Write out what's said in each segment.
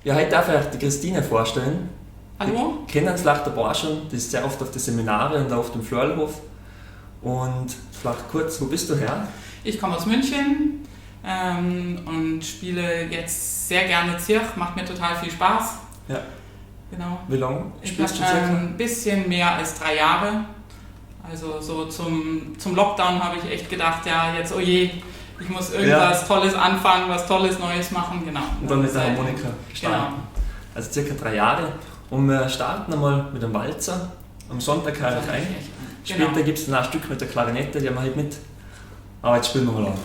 Ja, heute darf ich euch die Christine vorstellen. Hallo? Die kennen vielleicht ein paar schon, die ist sehr oft auf die Seminare und auch auf dem Florlhof. Und vielleicht kurz, wo bist du her? Ich komme aus München und spiele jetzt sehr gerne Zirch, macht mir total viel Spaß. Ja. Genau. Wie lange Ich spielst du habe circa? ein bisschen mehr als 3 Jahre. Also so zum Lockdown habe ich echt gedacht, ja jetzt, oh je, ich muss irgendwas Tolles anfangen, was Tolles Neues machen. Genau. Und dann mit der Harmonika gestartet. Genau. Also circa 3 Jahre. Und wir starten einmal mit dem Walzer. Am Sonntag höre ich rein. Genau. Später gibt es dann ein Stück mit der Klarinette, die haben wir heute mit. Aber jetzt spielen wir mal an.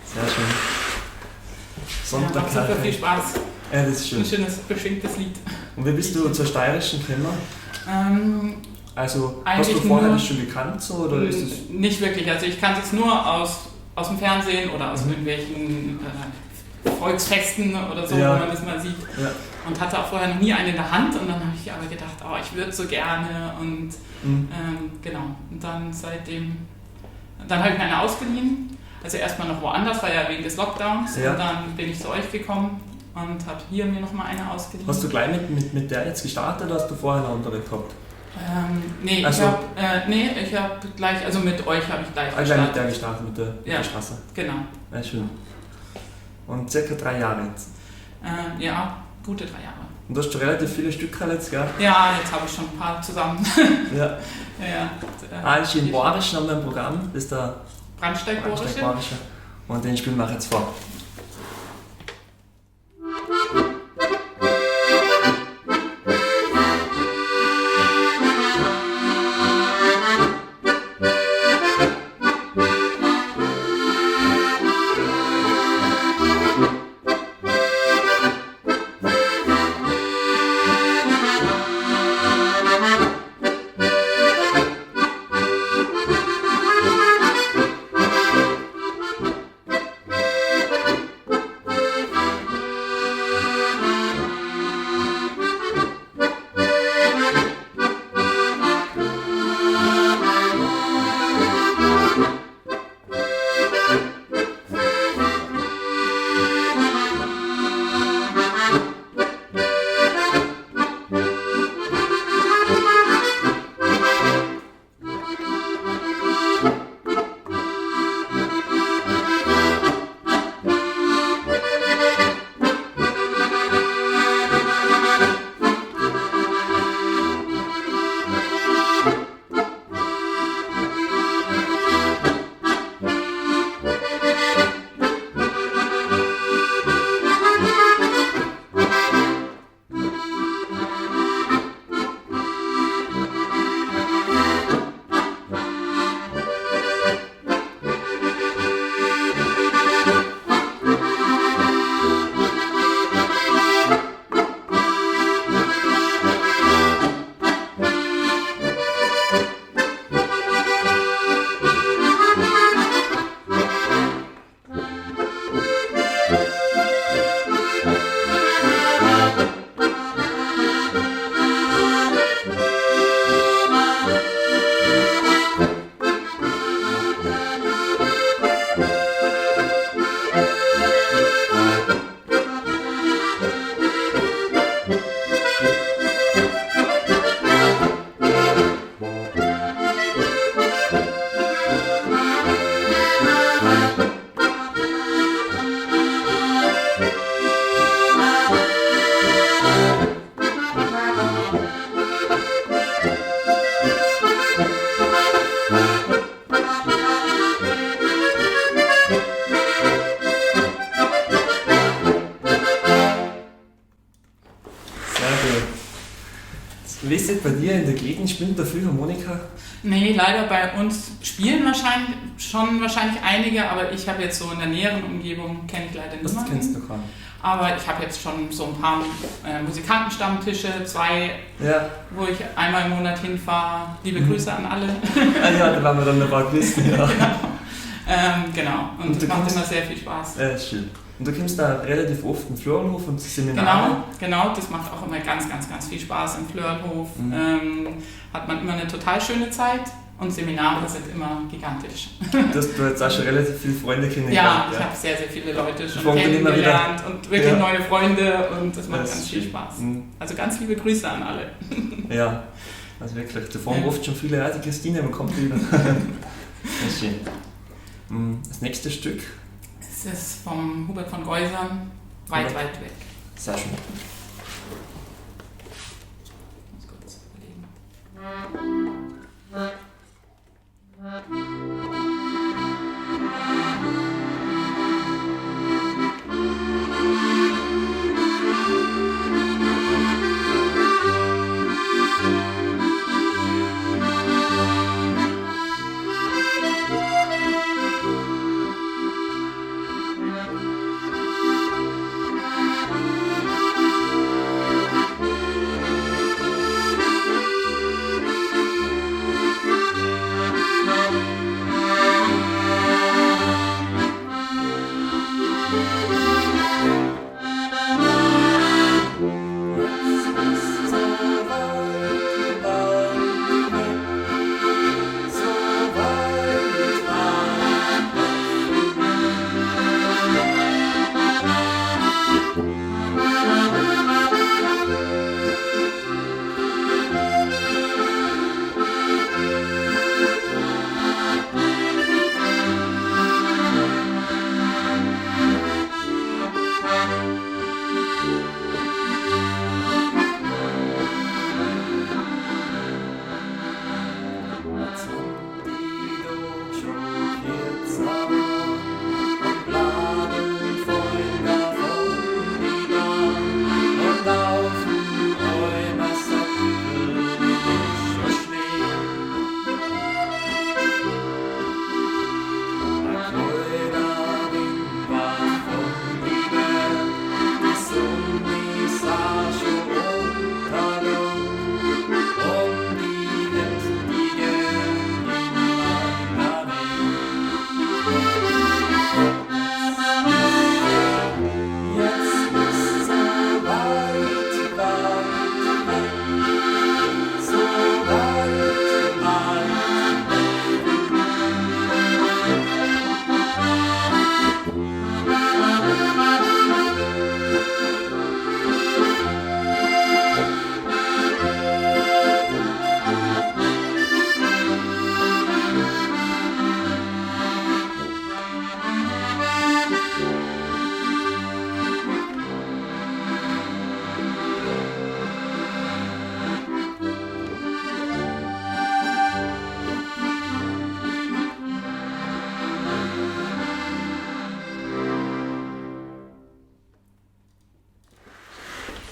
Sehr schön. Sonntag macht super viel Spaß. Ja, das ist schön. Ein schönes, beschwingtes Lied. Und wie bist du zur steirischen gekommen? Also, hast eigentlich du vorher nur- das schon gekannt so, oder ist es... Nicht wirklich. Also ich kannte es nur aus dem Fernsehen oder aus irgendwelchen Volksfesten oder so, Ja. wo man das mal sieht. Ja. Und hatte auch vorher noch nie einen in der Hand. Und dann habe ich aber gedacht, oh, ich würde so gerne. Und genau. Und dann seitdem, dann habe ich mir eine ausgeliehen. Also erstmal noch woanders, war ja wegen des Lockdowns. Ja. Und dann bin ich zu euch gekommen und habe hier mir nochmal eine ausgeliehen. Hast du gleich mit der jetzt gestartet, oder hast du vorher noch Unterricht gehabt? Nee, Also- ich habe gleich, also mit euch habe ich gleich Gleich mit der gestartet, mit der Straße. Genau. Ja, schön. Und circa 3 Jahre jetzt. Ja, gute 3 Jahre. Und du hast schon relativ viele Stücke jetzt, gell? Ja, jetzt habe ich schon ein paar zusammen. Ja. Ist in Borischen haben wir ein Programm, das ist der Brandsteig-Borische. Brandsteig-Borische. Und den spielen wir jetzt vor. bei dir in der Gegend spielt da viel Harmonika? Nee, leider bei uns spielen wahrscheinlich einige, aber ich habe jetzt so in der näheren Umgebung, kenne ich leider niemanden. Das kennst du kaum. Aber ich habe jetzt schon so ein paar Musikantenstammtische, 2, wo ich einmal im Monat hinfahre. Liebe Grüße an alle. Ja, da waren wir dann ein paar Grüßen, ja. Genau, und das macht immer sehr viel Spaß. Schön. Und du kommst da relativ oft im Florianhof und Seminare? Genau, das macht auch immer ganz, ganz, ganz viel Spaß im Florianhof. Hat man immer eine total schöne Zeit und Seminare sind immer gigantisch. Du hast jetzt auch schon relativ viele Freunde kennengelernt. Ja, ich habe sehr, sehr viele Leute schon kennengelernt und wirklich neue Freunde und das macht ganz viel Spaß. Also ganz liebe Grüße an alle. Ja, also wirklich, da fragen oft schon viele, die Christine, wann kommt die wieder? Sehr schön. Das nächste Stück? Es ist vom Hubert von Geusern, weit weg. Sehr schön. Ich muss kurz überlegen.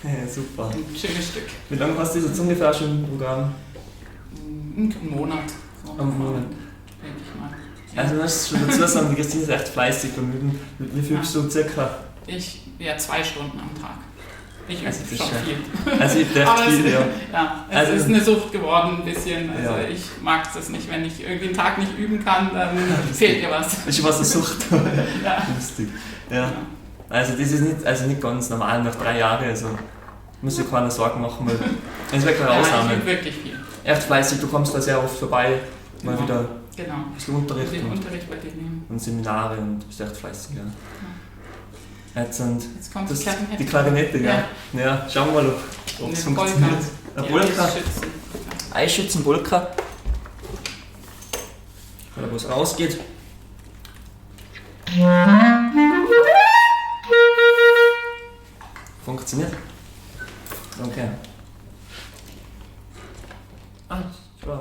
Ja, super. Ein schönes Stück. Wie lange hast du das jetzt ungefähr schon im Programm? Einen Monat. So Am Monat. Denke ich mal. Ja. Also, du musst schon dazu sagen, die Christine ist echt fleißig beim Üben. Wie viel bist du circa? Ich 2 Stunden am Tag. Ich übe Also, schon viel. Also, ich dachte viel, ja. Ja, es Also, ist eine Sucht geworden, ein bisschen. Also, ja. ich mag das nicht. Wenn ich irgendwie einen Tag nicht üben kann, dann fehlt mir was. Ist schon was eine Sucht. Ja. Lustig. Ja. Also, das ist nicht ganz normal nach 3 Jahren. Also, muss sich keiner Sorgen machen, weil das ist wirklich eine Ausnahme. Ich übe wirklich viel. Echt fleißig, du kommst da sehr oft vorbei, mal wieder ein bisschen Unterricht, Den Unterricht bei dir nehmen. und Seminare und du bist echt fleißig. Ja. Jetzt kommt die Klarinette, ja. Ja, schauen wir mal, ob es funktioniert. Eine Polka. Eisschützen-Polka. Weil was rausgeht. Funktioniert? Okay. 1, 2.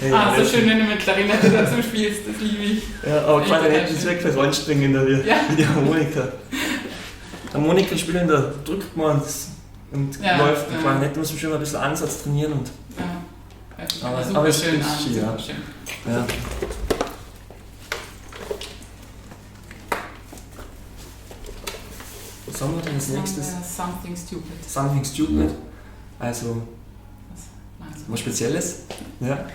So schön, wenn du mit Klarinette dazu spielst, das liebe ich. Ja, aber Klarinette ist wirklich anstrengender wie die Harmonika. Harmonika spielen, da drückt man und läuft. Die Klarinette muss man schon mal ein bisschen Ansatz trainieren. Und aber es ist schön. Ja. Ja. Was haben wir denn als nächstes? Something Stupid. Something Stupid. Also was Spezielles. Ja.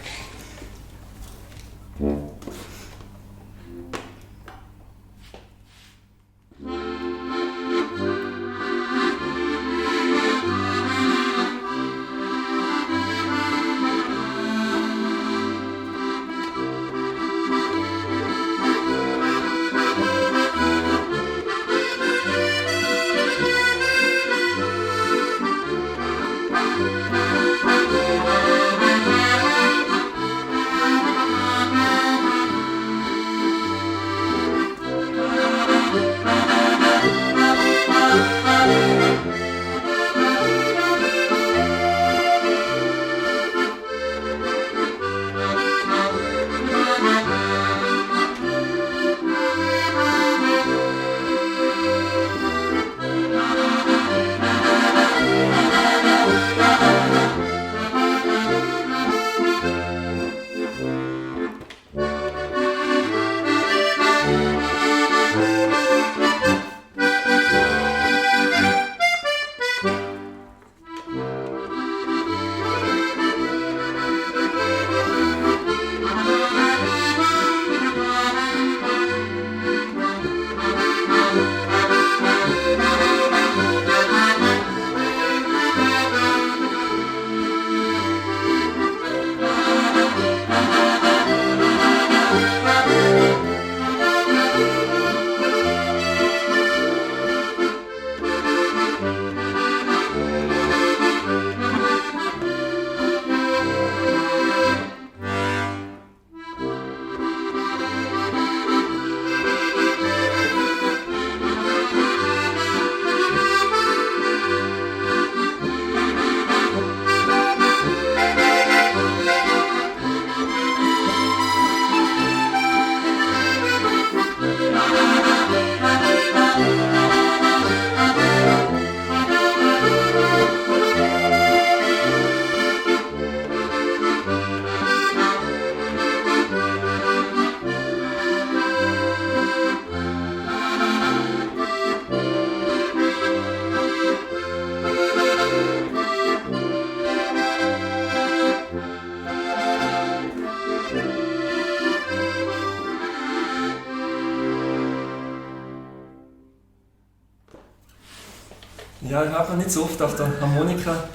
Ja, ich habe noch nicht so oft auf der Harmonika,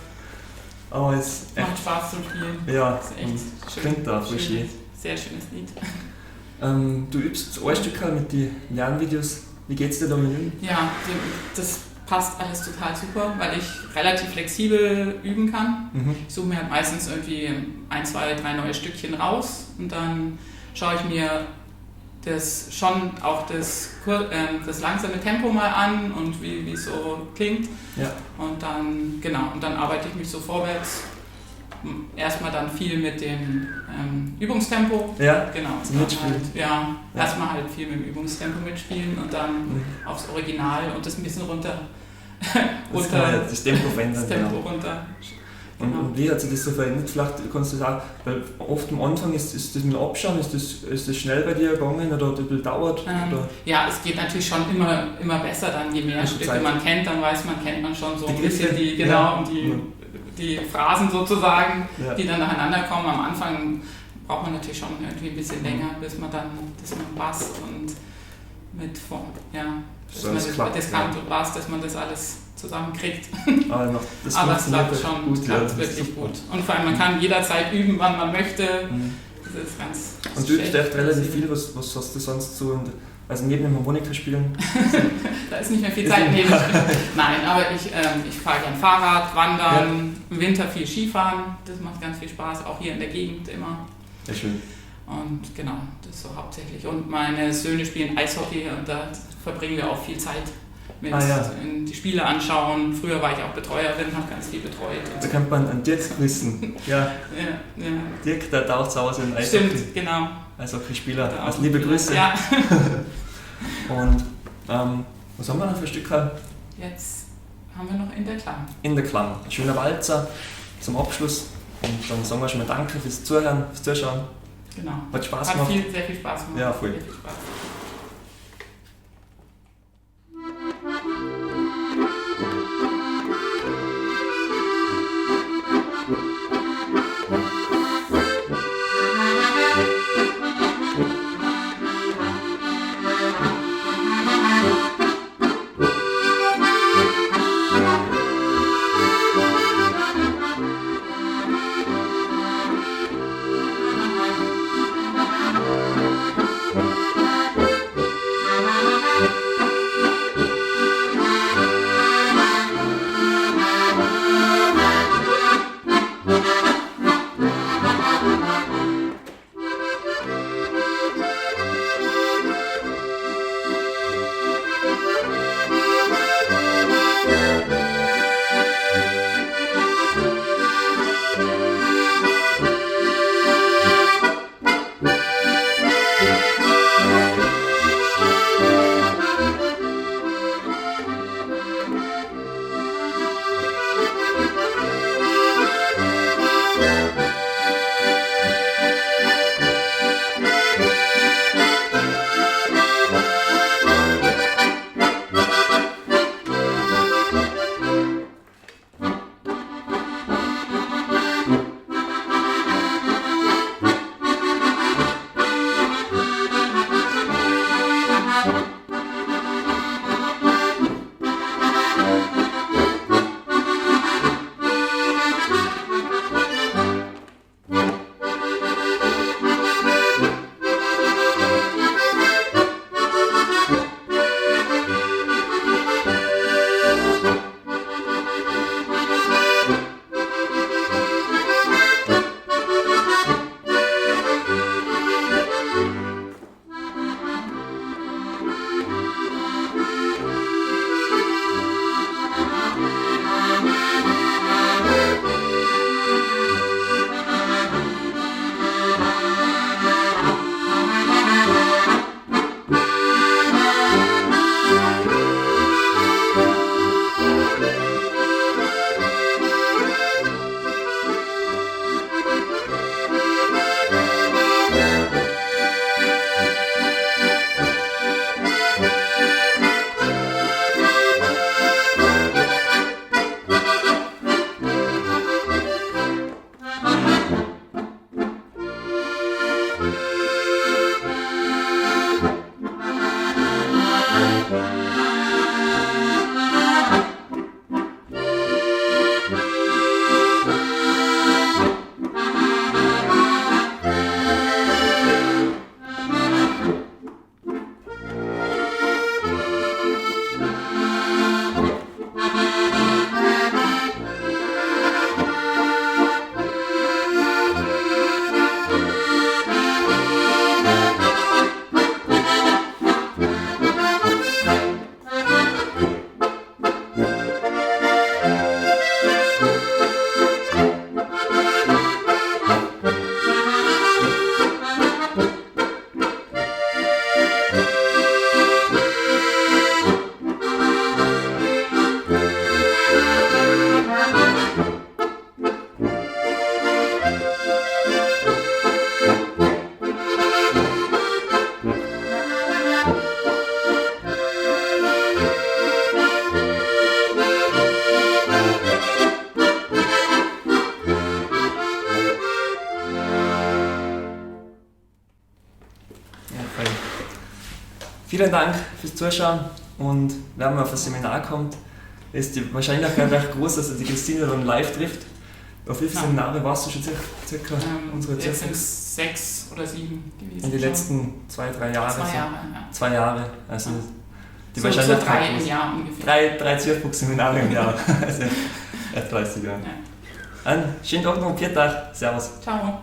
aber es macht Spaß zum Spielen. Ja, das ist echt schön. Klingt auch voll schön. Sehr schönes Lied. Du übst ein Stück mit den Lernvideos. Wie geht's dir da mit Üben? Ja, das passt alles total super, weil ich relativ flexibel üben kann. Ich suche mir halt meistens irgendwie 1, 2, 3 neue Stückchen raus und dann schaue ich mir das langsame Tempo mal an und wie es so klingt. Ja. Und dann arbeite ich mich so vorwärts. Erstmal dann viel mit dem Übungstempo. Ja, genau. Zum Mitspielen. Erstmal halt viel mit dem Übungstempo mitspielen und dann aufs Original und das ein bisschen runter. Das Tempo verändern. Das Tempo runter. Und wie hat sich das so verändert? Vielleicht kannst du sagen, weil oft am Anfang ist das mit Abschauen, ist das schnell bei dir gegangen oder hat das ein bisschen dauert? Ja, es geht natürlich schon immer besser dann, je mehr Stücke man kennt, dann kennt man schon so ein bisschen die Phrasen sozusagen, die dann nacheinander kommen. Am Anfang braucht man natürlich schon irgendwie ein bisschen länger, bis man dann das mit Bass und mit Diskant und Bass, dass man das alles zusammenkriegt. Aber es klappt schon, gut, klappt wirklich gut. Und vor allem, man kann jederzeit üben, wann man möchte. Das ist ganz und du übst echt relativ viel, was hast du sonst so? Also neben dem Harmonika spielen? Da ist nicht mehr viel Zeit neben dem Spielen. Nein, aber ich fahre gern Fahrrad, wandern, im Winter viel Skifahren. Das macht ganz viel Spaß, auch hier in der Gegend immer. Ja, schön. Und genau, das ist so hauptsächlich. Und meine Söhne spielen Eishockey und da verbringen wir auch viel Zeit mit die Spiele anschauen. Früher war ich auch Betreuerin, habe ganz viel betreut. Da kann man an Dirk grüßen. Ja. Dirk, der taucht aus in Eishockey. Stimmt, genau. Eishockeyspieler. Also liebe Grüße. Ja. Und was haben wir noch für Stücke? Jetzt haben wir noch In der Klang. In der Klang. Ein schöner Walzer zum Abschluss. Und dann sagen wir schon mal Danke fürs Zuhören, fürs Zuschauen. Genau. Hat Spaß gemacht. Hat sehr viel Spaß gemacht. Ja, voll. Sehr viel Spaß. Vielen Dank fürs Zuschauen und wenn man auf das Seminar kommt, ist die Wahrscheinlichkeit recht groß, dass die Christine dann live trifft. Auf wie viele Seminare warst du schon circa? Jetzt sind es 6 oder 7 gewesen. In den letzten 2-3 Jahren? 2 Jahre, ja. 2 Jahre, also die so Wahrscheinlichkeit 3 im Jahr ungefähr. 3 Zürich-Seminare im Jahr, also 30 Jahre. Einen schönen Tag noch, 4 Tage, servus. Ciao.